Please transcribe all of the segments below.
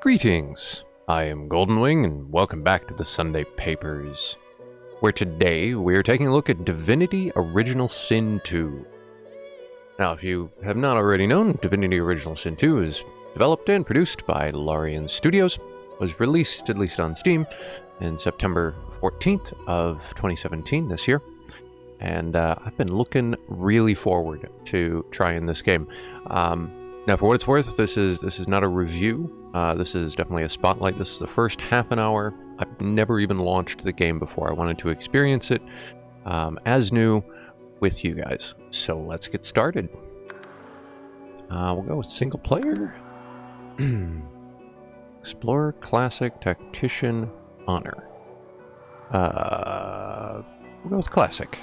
Greetings, I am Goldenwing and welcome back to the Sunday Papers, where today we are taking a look at Divinity Original Sin 2. Now, if you have not already known, Divinity Original Sin 2 is developed and produced by Larian Studios, was released, at least on Steam, in September 14th of 2017, this year, and I've been looking really forward to trying this game. Now, for what it's worth, this is not a review. This is definitely a spotlight. This is the first half an hour. I've never even launched the game before. I wanted to experience it as new with you guys. So let's get started. We'll go with single player. Explorer, Classic, Tactician, Honor. We'll go with Classic.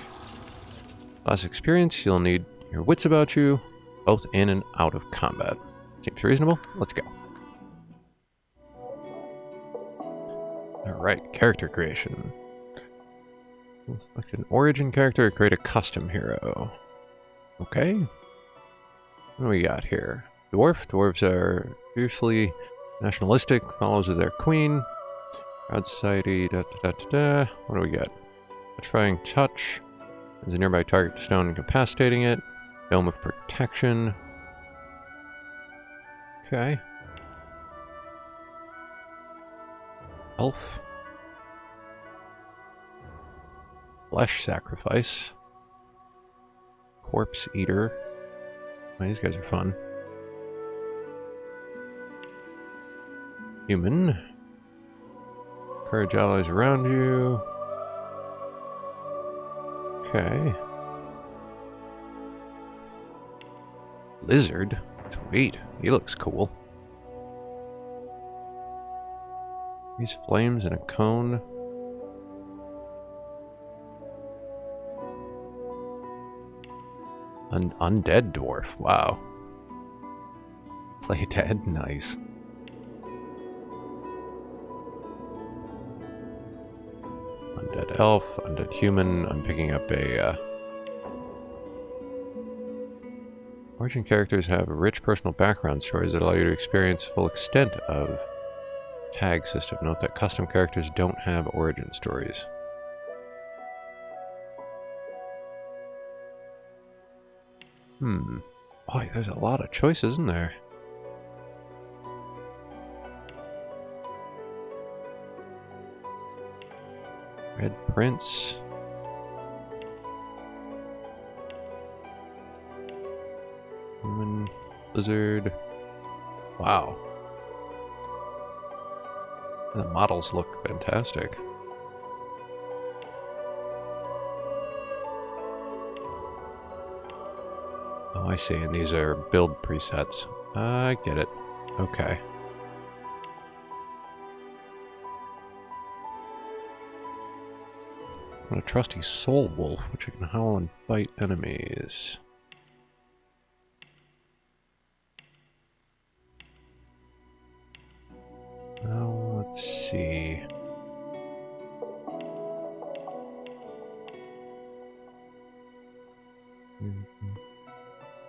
Classic experience, you'll need your wits about you, both in and out of combat. Seems reasonable. Let's go. Alright, character creation. Select an origin character, create a custom hero. Okay. What do we got here? Dwarf. Dwarves are fiercely nationalistic, followers of their queen. Proud society, da da da da da. What do we got? Petrifying touch. There's a nearby target to stone, incapacitating it. Dome of protection. Okay. Elf. Flesh sacrifice. Corpse eater. Oh, these guys are fun. Human. Encourage allies around you. Okay. Lizard? Sweet. He looks cool. These flames in a cone. An undead dwarf. Wow. Play dead? Nice. Undead elf, undead human. I'm picking up a origin characters have rich personal background stories that allow you to experience the full extent of tag system. Note that custom characters don't have origin stories. Boy, there's a lot of choices, isn't there? Red Prince. Human. Lizard. Wow. The models look fantastic. Oh, I see, and these are build presets. I get it. Okay. And a trusty soul wolf, which can howl and bite enemies. Now, let's see.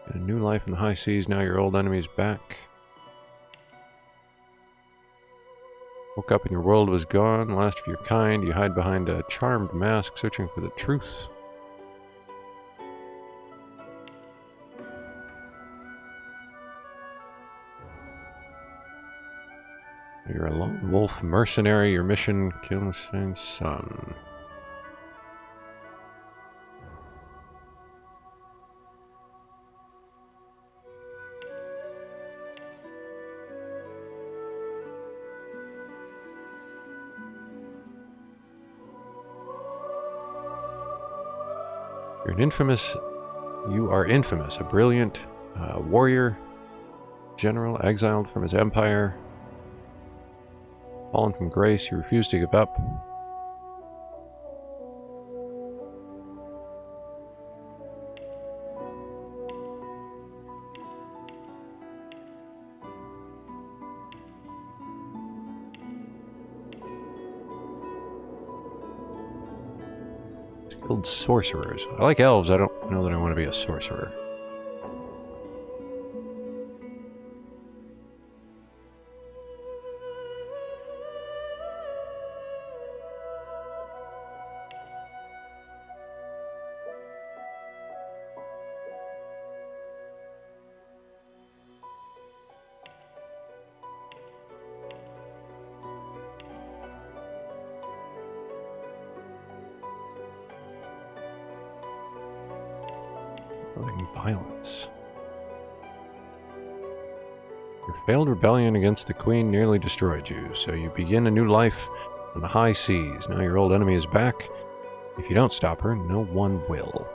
Get a new life in the high seas, now your old enemy's back. Woke up and your world was gone, last of your kind, you hide behind a charmed mask, searching for the truth. You're a lone wolf mercenary, your mission, kill Hussein's son. You are infamous, a brilliant warrior, general exiled from his empire. Fallen from grace, you refuse to give up. Skilled sorcerers. I like elves, I don't know that I want to be a sorcerer. Showing violence. Your failed rebellion against the Queen nearly destroyed you, so you begin a new life on the high seas. Now your old enemy is back. If you don't stop her, no one will.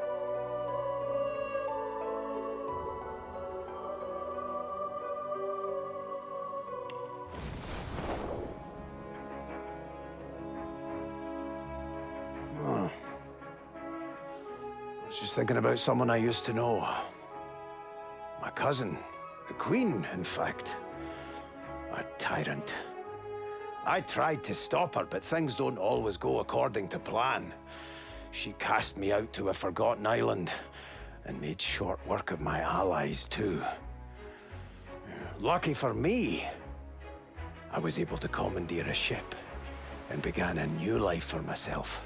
I was just thinking about someone I used to know. My cousin. The Queen, in fact. A tyrant. I tried to stop her, but things don't always go according to plan. She cast me out to a forgotten island, and made short work of my allies, too. Lucky for me, I was able to commandeer a ship, and began a new life for myself,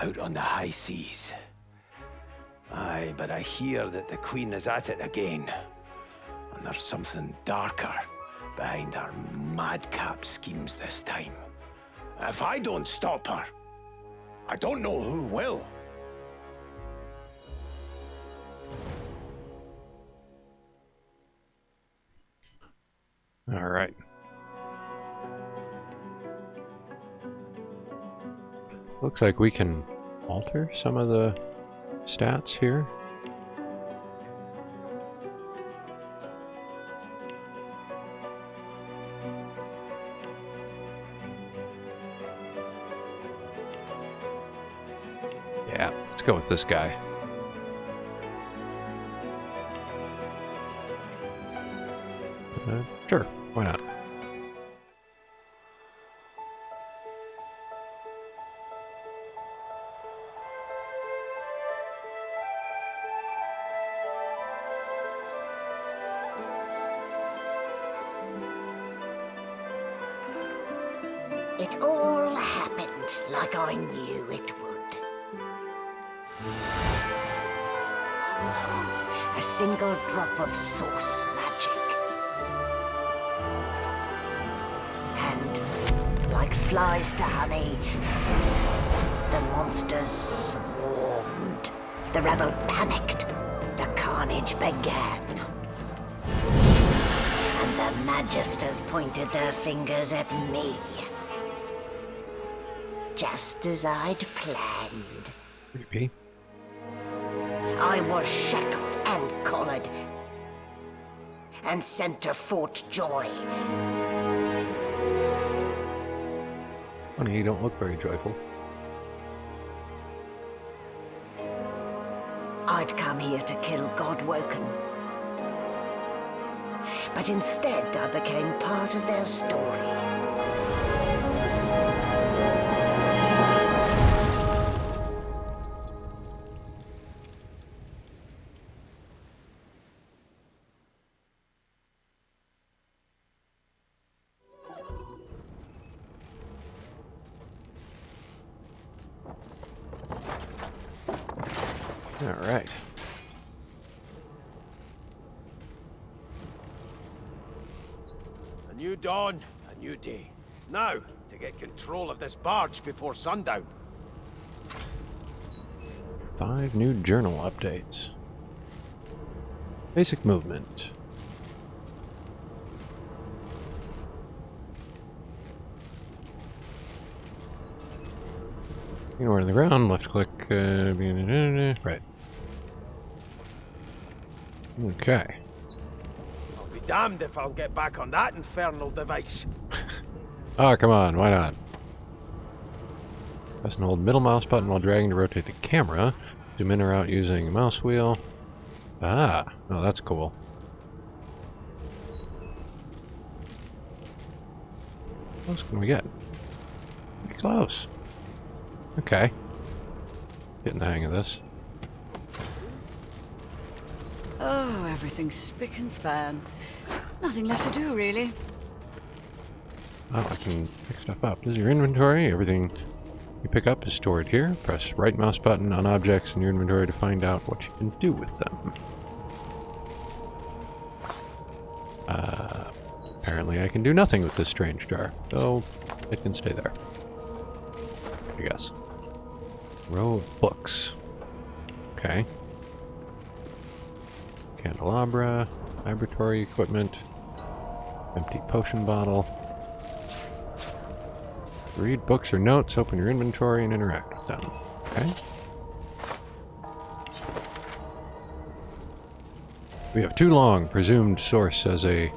out on the high seas. Aye, but I hear that the Queen is at it again. And there's something darker behind her madcap schemes this time. If I don't stop her, I don't know who will. All right. Looks like we can alter some of the stats here. Yeah, let's go with this guy. Sure, why not? It all happened like I knew it would. A single drop of source magic. And, like flies to honey, the monsters swarmed. The rebel panicked. The carnage began. And the magisters pointed their fingers at me. Just as I'd planned. Creepy. I was shackled and collared, and sent to Fort Joy. Funny, you don't look very joyful. I'd come here to kill Godwoken. But instead, I became part of their story. All right. A new dawn, a new day. Now, to get control of this barge before sundown. 5 new journal updates. Basic movement. Anywhere on the ground, left click, right. Okay. I'll be damned if I'll get back on that infernal device. Oh, come on, why not? Press and hold middle mouse button while dragging to rotate the camera. Zoom in or out using a mouse wheel. Ah, oh, that's cool. What else can we get? Pretty close. Okay. Getting the hang of this. Oh, everything's spick and span. Nothing left to do, really. Oh, I can pick stuff up. This is your inventory. Everything you pick up is stored here. Press right mouse button on objects in your inventory to find out what you can do with them. Apparently I can do nothing with this strange jar, so it can stay there. I guess. Row of books. Okay. candelabra, laboratory equipment, empty potion bottle. Read books or notes, open your inventory, and interact with them. Okay. We have too long presumed Source as a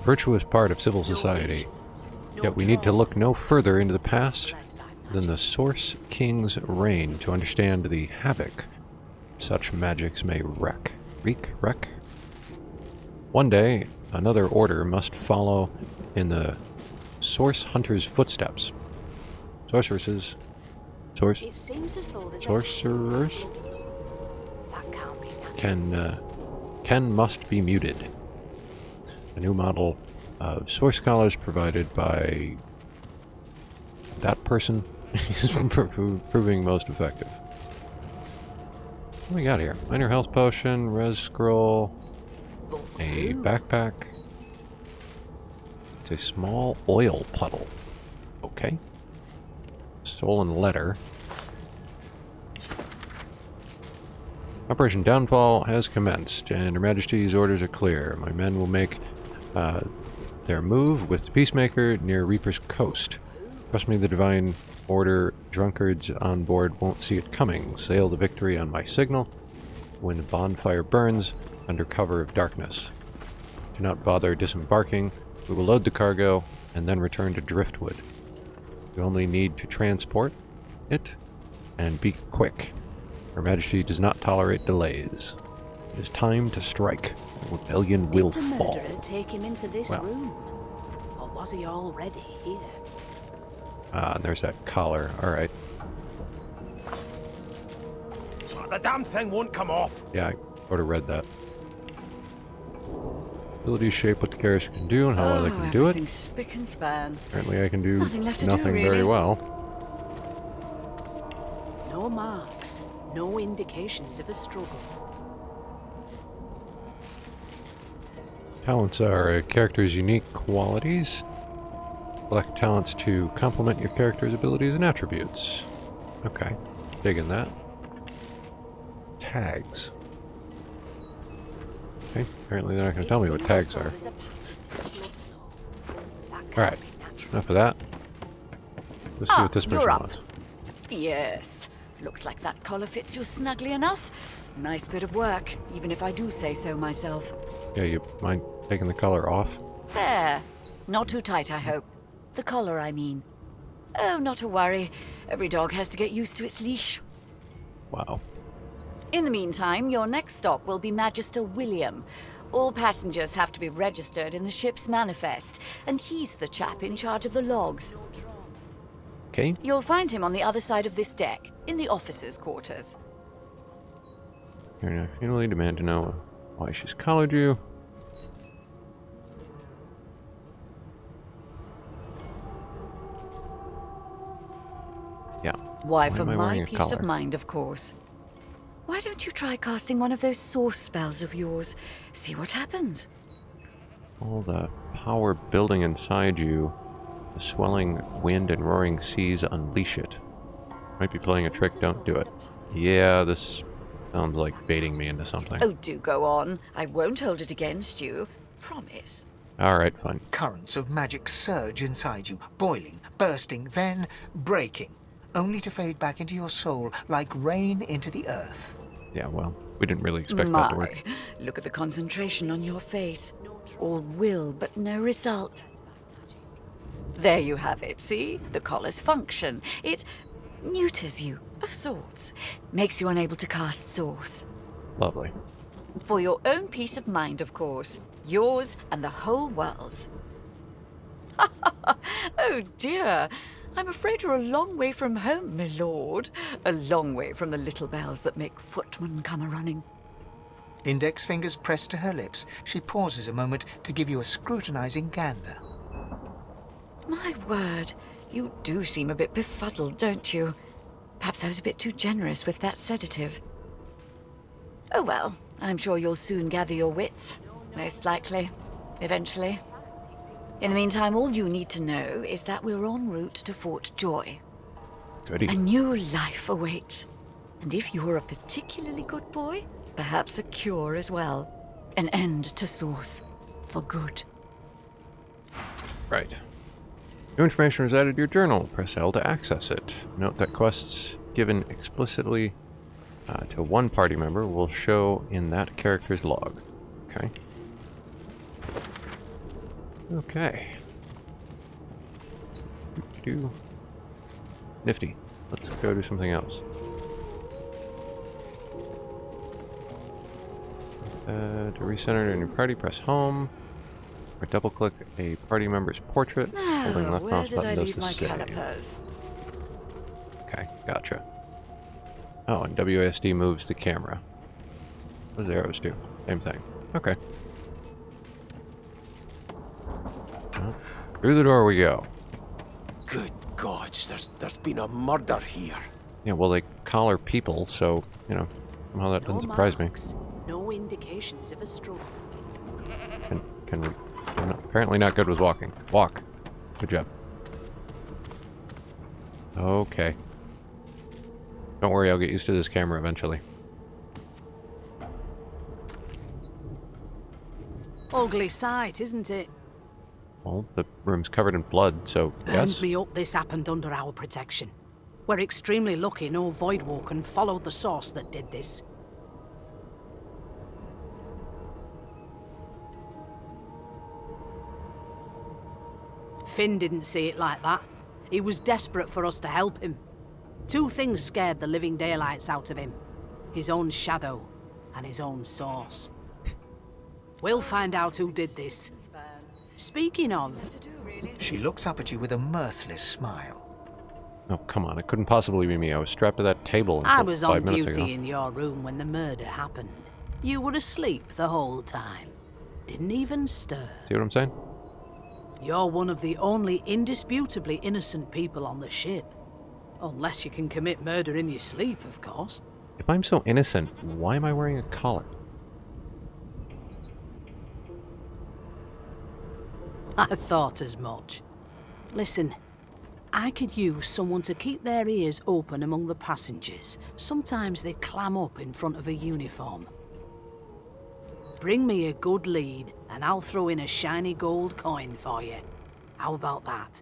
virtuous part of civil society. Yet we need to look no further into the past than the Source King's reign to understand the havoc such magics may wreak. One day, another order must follow in the Source Hunter's footsteps. Sorcerers must be muted. A new model of Source Scholars provided by that person is proving most effective. What do we got here? Minor health potion, res scroll, a backpack. It's a small oil puddle. Okay. Stolen letter. Operation Downfall has commenced, and Her Majesty's orders are clear. My men will make their move with the Peacemaker near Reaper's Coast. Trust me, the Divine Order drunkards on board won't see it coming. Sail to victory on my signal when the bonfire burns under cover of darkness. Do not bother disembarking. We will load the cargo and then return to Driftwood. You only need to transport it and be quick. Her Majesty does not tolerate delays. It is time to strike. The rebellion will fall. Did the murderer take him into this room? Or was he already here? And there's that collar. Alright. The damn thing won't come off. Yeah, I would have read that. Abilities shape what the character can do and how well they can do it. Everything's spick and span. Apparently I can do Nothing left to do, nothing very really. well. No marks, no indications of a struggle. Talents are a character's unique qualities. Select talents to complement your character's abilities and attributes. Okay, digging that. Tags. Okay, apparently they're not going to tell me what tags are. Alright, enough of that. Let's see what this person you're up. wants. Yes. Looks like that collar fits you snugly enough. Nice bit of work, even if I do say so myself. Yeah, you mind taking the collar off? There. Not too tight, I hope. The collar, I mean. Oh, not to worry. Every dog has to get used to its leash. Wow. In the meantime, your next stop will be Magister William. All passengers have to be registered in the ship's manifest, and he's the chap in charge of the logs. Okay. You'll find him on the other side of this deck, in the officers' quarters. I finally demand to know why she's collared you. Yeah. Why, for am I wearing my a peace of collar? mind, of course. Why don't you try casting one of those source spells of yours? See what happens. All the power building inside you, the swelling wind and roaring seas unleash it. Might be playing a trick, don't do it. Yeah, this sounds like baiting me into something. Oh, do go on. I won't hold it against you. Promise. Alright, fine. Currents of magic surge inside you, boiling, bursting, then breaking, only to fade back into your soul like rain into the earth. Yeah, well, we didn't really expect that to My, work. look at the concentration on your face. All will, but no result. There you have it, see? The collar's function. It neuters you, of sorts. Makes you unable to cast source. Lovely. For your own peace of mind, of course. Yours and the whole world's. Oh dear. I'm afraid you're a long way from home, my lord. A long way from the little bells that make footmen come a-running. Index fingers pressed to her lips, she pauses a moment to give you a scrutinizing gander. My word, you do seem a bit befuddled, don't you? Perhaps I was a bit too generous with that sedative. Oh well, I'm sure you'll soon gather your wits. Most likely. Eventually. In the meantime, all you need to know is that we're en route to Fort Joy. Goody. A new life awaits. And if you're a particularly good boy, perhaps a cure as well. An end to Source. For good. Right. New information was added to your journal. Press L to access it. Note that quests given explicitly to one party member will show in that character's log. Okay. Okay. Nifty. Let's go do something else. To recenter a new party, press home. Or double-click a party member's portrait. Holding left Where mouse did button I does leave the my same. calipers? Okay, gotcha. Oh, and WASD moves the camera. What does arrows do? Same thing. Okay. Well, through the door we go. Good gods, there's been a murder here. Yeah, well, they collar people, so, you know, somehow that doesn't surprise me. No indications of a struggle. Can we... I'm apparently not good with walking. Walk. Good job. Okay. Don't worry, I'll get used to this camera eventually. Ugly sight, isn't it? Well, the room's covered in blood, so Burns yes. me up this happened under our protection. We're extremely lucky no Voidwalker followed the source that did this. Finn didn't see it like that. He was desperate for us to help him. Two things scared the living daylights out of him. His own shadow and his own source. We'll find out who did this. Speaking of... She looks up at you with a mirthless smile. Oh, come on. It couldn't possibly be me. I was strapped to that table until I was on 5 minutes duty ago. in your room when the murder happened. You were asleep the whole time. Didn't even stir. See what I'm saying? You're one of the only indisputably innocent people on the ship. Unless you can commit murder in your sleep, of course. If I'm so innocent, why am I wearing a collar? I thought as much. Listen, I could use someone to keep their ears open among the passengers. Sometimes they clam up in front of a uniform. Bring me a good lead, and I'll throw in a shiny gold coin for you. How about that?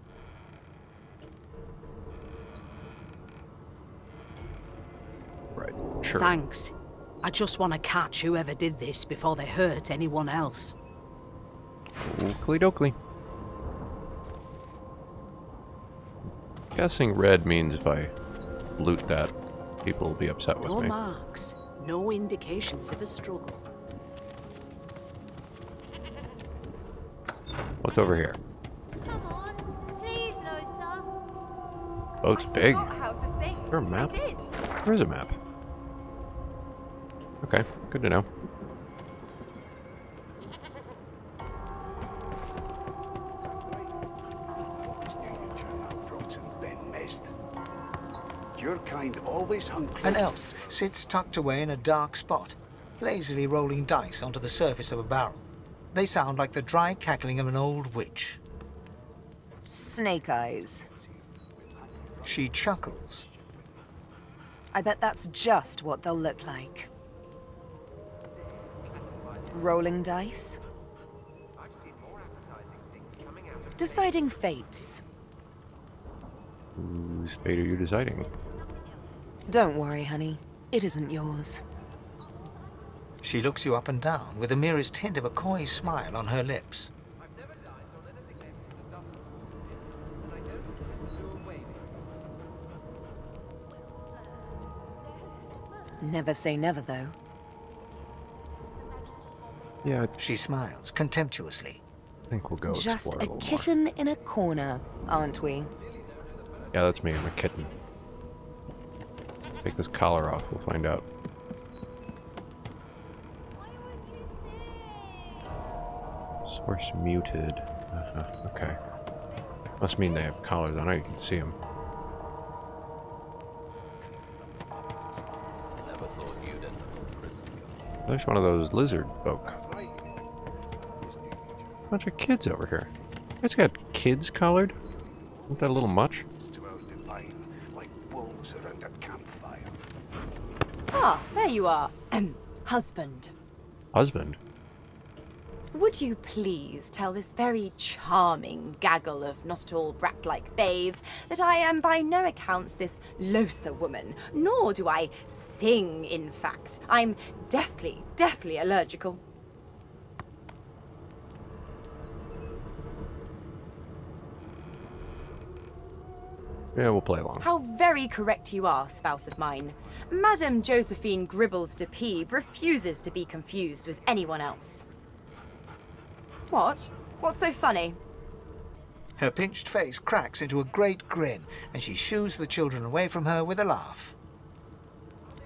Right, sure. Thanks. I just want to catch whoever did this before they hurt anyone else. Oakley dokley. Guessing red means if I loot that, people will be upset with No me. marks, no indications of a struggle. What's over here? Come on, please, Losa. Boat's big. Forgot how to sing. Is there a map? I did. Where's a map? Okay, good to know. Your kind always hung close. An elf sits tucked away in a dark spot, lazily rolling dice onto the surface of a barrel. They sound like the dry cackling of an old witch. Snake eyes. She chuckles. I bet that's just what they'll look like. Rolling dice. Deciding fates. Whose fate are you deciding? Don't worry, honey. It isn't yours. She looks you up and down with the merest hint of a coy smile on her lips. Never say never, though. Yeah, She smiles contemptuously. I think we'll go Just explore a little more. kitten in a corner, aren't we? Yeah, that's me. I'm a kitten. Take this collar off. We'll find out. Source muted. Okay. Must mean they have collars on. You can see them. There's one of those lizard folk. Bunch of kids over here. You guys got kids collared? Isn't that a little much? Like wolves around a campfire. Ah, there you are. Husband. Husband? Would you please tell this very charming gaggle of not-at-all brat-like babes that I am by no accounts this Losa woman, nor do I sing, in fact. I'm deathly, deathly allergical. Yeah, we'll play along. How very correct you are, spouse of mine. Madame Josephine Gribbles de Peeb refuses to be confused with anyone else. What? What's so funny? Her pinched face cracks into a great grin, and she shoos the children away from her with a laugh.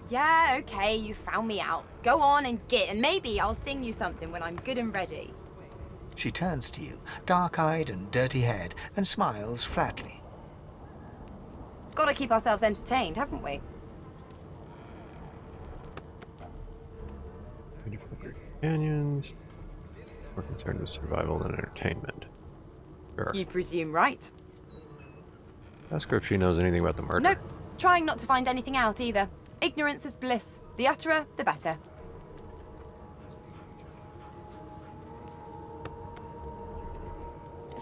Yeah, okay, you found me out. Go on and git, and maybe I'll sing you something when I'm good and ready. She turns to you, dark-eyed and dirty-haired, and smiles flatly. Gotta keep ourselves entertained, haven't we? Canyons. We're concerned with survival and entertainment. Sure. You presume right. Ask her if she knows anything about the murder. Nope. Trying not to find anything out either. Ignorance is bliss. The utterer, the better.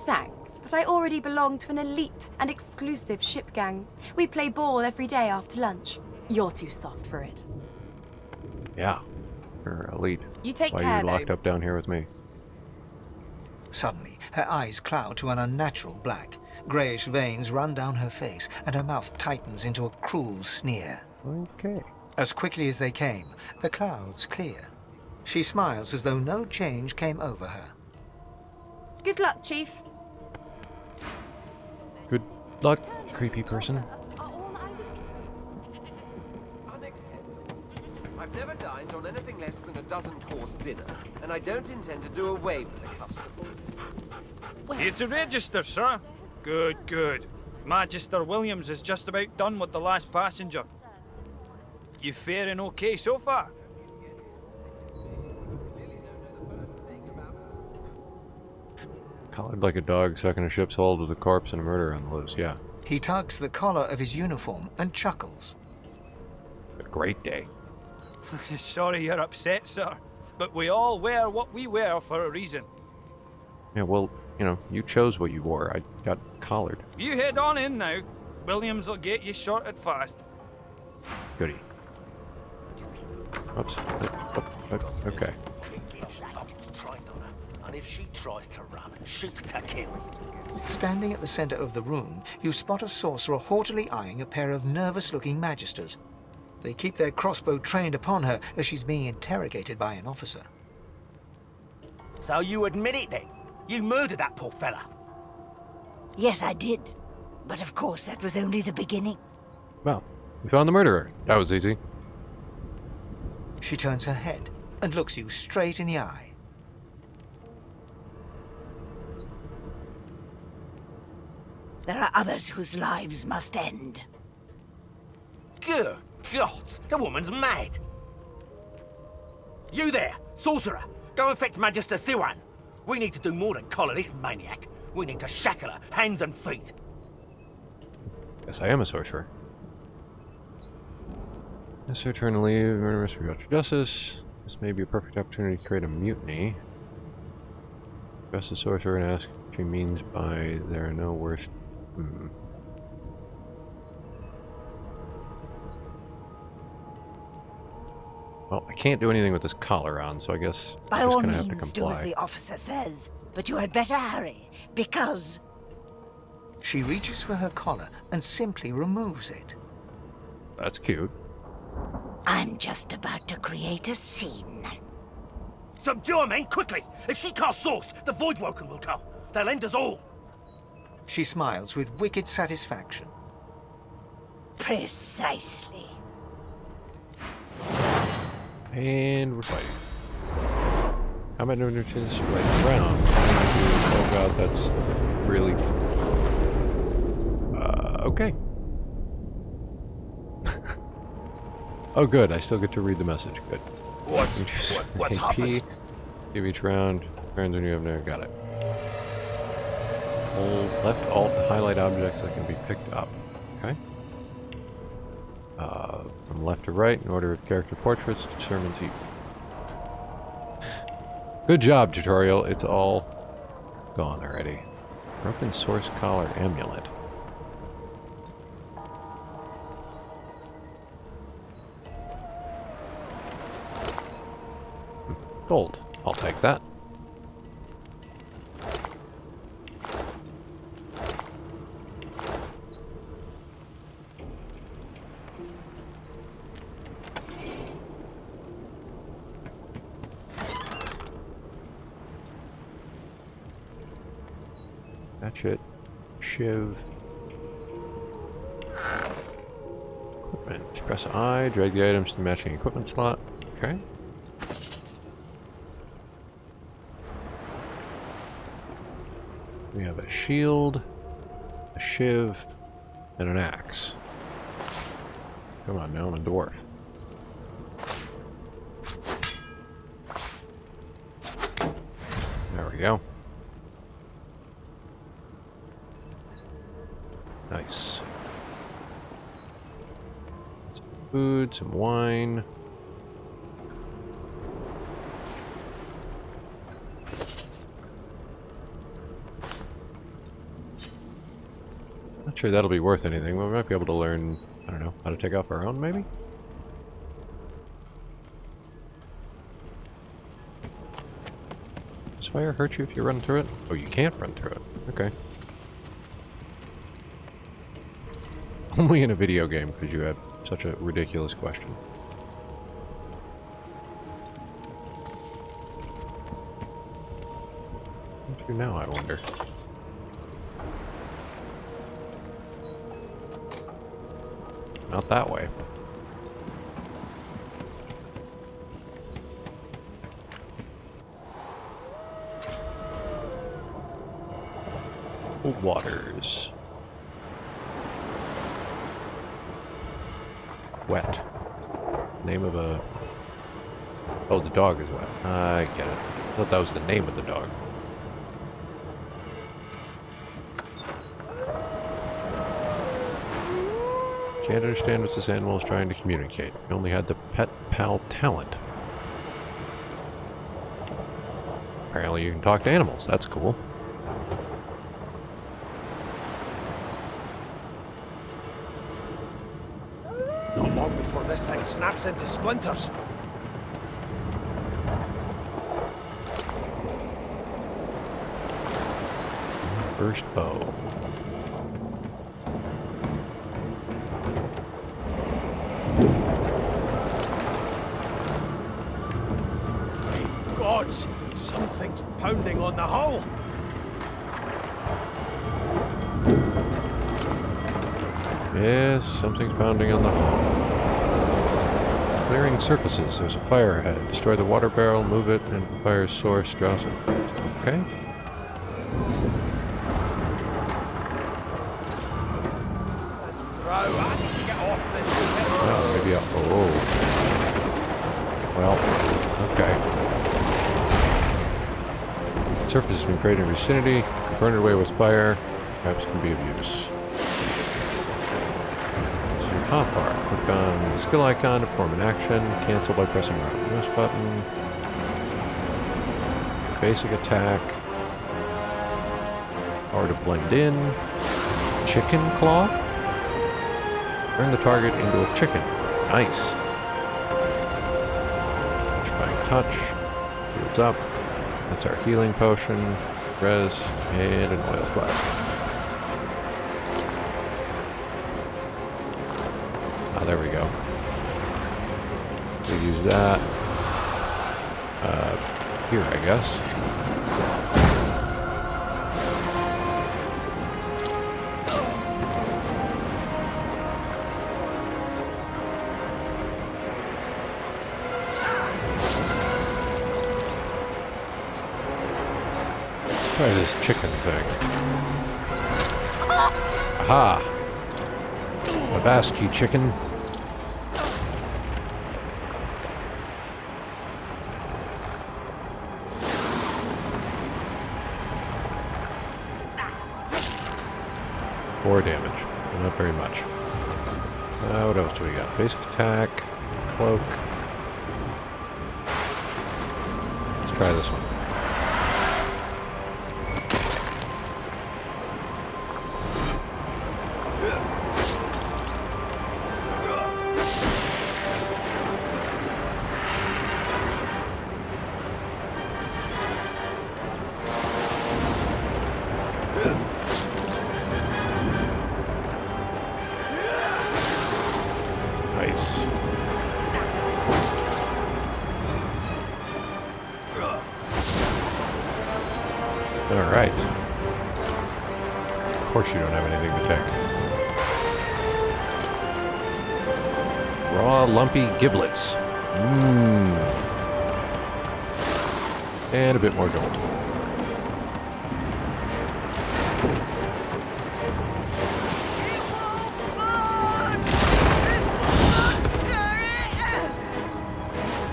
Thanks, but I already belong to an elite and exclusive ship gang. We play ball every day after lunch. You're too soft for it. Yeah. You're elite. You take Why care, are you though. locked up down here with me? Suddenly, her eyes cloud to an unnatural black. Greyish veins run down her face, and her mouth tightens into a cruel sneer. Okay. As quickly as they came, the clouds clear. She smiles as though no change came over her. Good luck, Chief. Good luck, creepy person. I've never dined on anything less than a dozen-course dinner, and I don't intend to do away with the custom. Here to register, sir. Good, good. Magister Williams is just about done with the last passenger. You faring okay so far? Collared like a dog stuck in a ship's hold with a corpse and a murder on the loose, yeah. He tugs the collar of his uniform and chuckles. A great day. Sorry you're upset, sir. But we all wear what we wear for a reason. Yeah, well, you know, you chose what you wore. I got collared. You head on in now. Williams will get you sorted fast. Goody. Oops. Okay. And if she tries to run, shoot to kill. Standing at the center of the room, you spot a sorcerer haughtily eyeing a pair of nervous-looking magisters. They keep their crossbow trained upon her as she's being interrogated by an officer. So you admit it then? You murdered that poor fella? Yes, I did. But of course, that was only the beginning. Well, we found the murderer. That was easy. She turns her head and looks you straight in the eye. There are others whose lives must end. Good God, the woman's mad. You there, sorcerer, go and fetch Magister Siwan. We need to do more than collar this maniac. We need to shackle her, hands and feet. Yes, I am a sorcerer. Yes, return to leave. Murder must be brought to justice. This may be a perfect opportunity to create a mutiny. Address the sorcerer and ask what she means by there are no worse. Well, I can't do anything with this collar on, so I guess By I'm just all gonna have to means, do comply. as the officer says. But you had better hurry, because She reaches for her collar and simply removes it. That's cute. I'm just about to create a scene. Subdue her, men, quickly! If she casts source, the Voidwoken will come. They'll end us all. She smiles with wicked satisfaction. Precisely. And we're fighting. Combat number 2 is right around. Oh god, that's really... okay. Oh good, I still get to read the message. Good. What's happened? Give each round. Turns when you have no... Got it. Hold left alt to highlight objects that can be picked up. Okay. From left to right, in order of character portraits, determines equal. Good job, tutorial. It's all gone already. Broken source collar amulet. Gold. I'll take that. That's it. Shiv. Equipment. Press I, drag the items to the matching equipment slot. Okay. We have a shield, a shiv, and an axe. Come on now, I'm a dwarf. There we go. Nice. Some food, some wine. Not sure that'll be worth anything, but we might be able to learn, I don't know, how to take off our own, maybe? Does fire hurt you if you run through it? Oh, you can't run through it. Okay. Only in a video game could you have such a ridiculous question. What do now, I wonder? Not that way. Cold waters. Wet. Name of a... Oh, the dog is wet. I get it. I thought that was the name of the dog. Can't understand what this animal is trying to communicate. We only had the pet pal talent. Apparently you can talk to animals. That's cool. Not long before this thing snaps into splinters. Burst bow. Great gods! Something's pounding on the hull! Yes, something's pounding on the hull. Clearing surfaces. There's a fire ahead. Destroy the water barrel, move it, and fire source draws it. Okay. Oh, maybe oh. Well, okay. Surface has been created in vicinity. Burn it away with fire. Perhaps can be of use. Hotbar. Click on the skill icon to perform an action. Cancel by pressing the mouse button. Basic attack. Power to blend in. Chicken claw. Turn the target into a chicken. Nice. Electrifying touch. Heals up. That's our healing potion. Res. And an oil blast. There we go. We'll use that here, I guess. Let's try this chicken thing. Aha! I've asked you, chicken. Damage, not very much. What else do we got? Basic attack, cloak. Let's try this one. Nice. Alright. Of course you don't have anything to take. Raw, lumpy giblets. Mmm. And a bit more gold.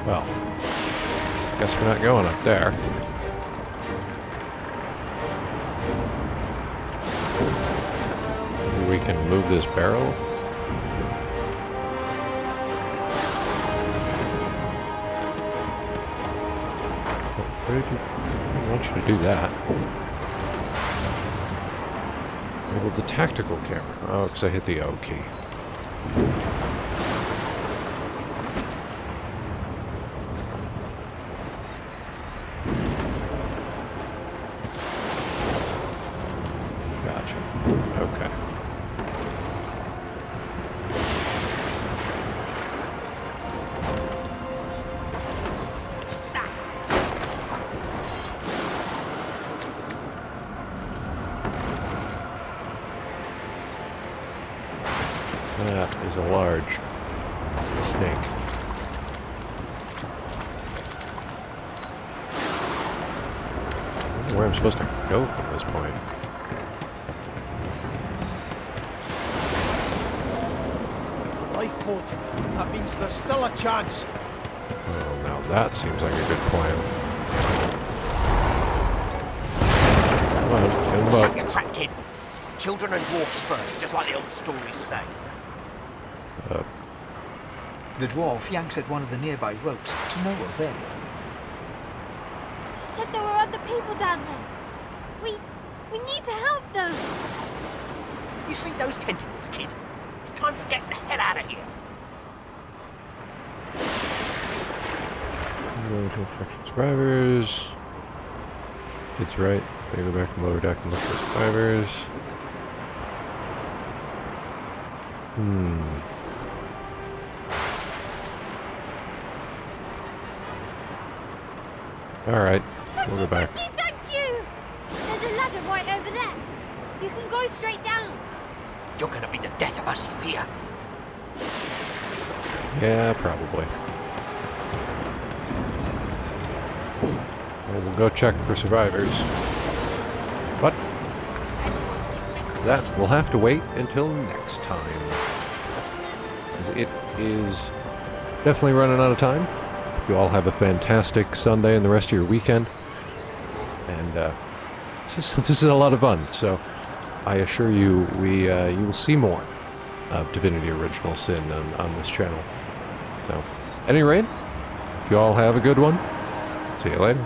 Well, guess we're not going up there. Maybe we can move this barrel. Where did you... I want you to do that. Maybe it's a tactical camera. Oh, because I hit the O key. Gotcha. Okay. That is a large snake. I don't know where I'm supposed to go from this point. Lifeboat. That means there's still a chance. Oh, now that seems like a good plan. Come on, get in the boat. Shut your trap, kid. Children and dwarfs first, just like the old stories say. The dwarf yanks at one of the nearby ropes to no avail. You said there were other people down there. We need to help them. You see those tentacles, kid? It's time for getting the hell out of here. Going to infection survivors. It's right. They go back to lower deck and look for survivors. Alright, we'll go back. Thank you! There's a ladder right over there. You can go straight down. You're gonna be the death of us, you hear? Yeah, probably. Well, we'll go check for survivors. But that will have to wait until next time. It is definitely running out of time. You all have a fantastic Sunday and the rest of your weekend. And this is a lot of fun. So I assure you, you will see more of Divinity Original Sin on this channel. So, at any rate, you all have a good one. See you later.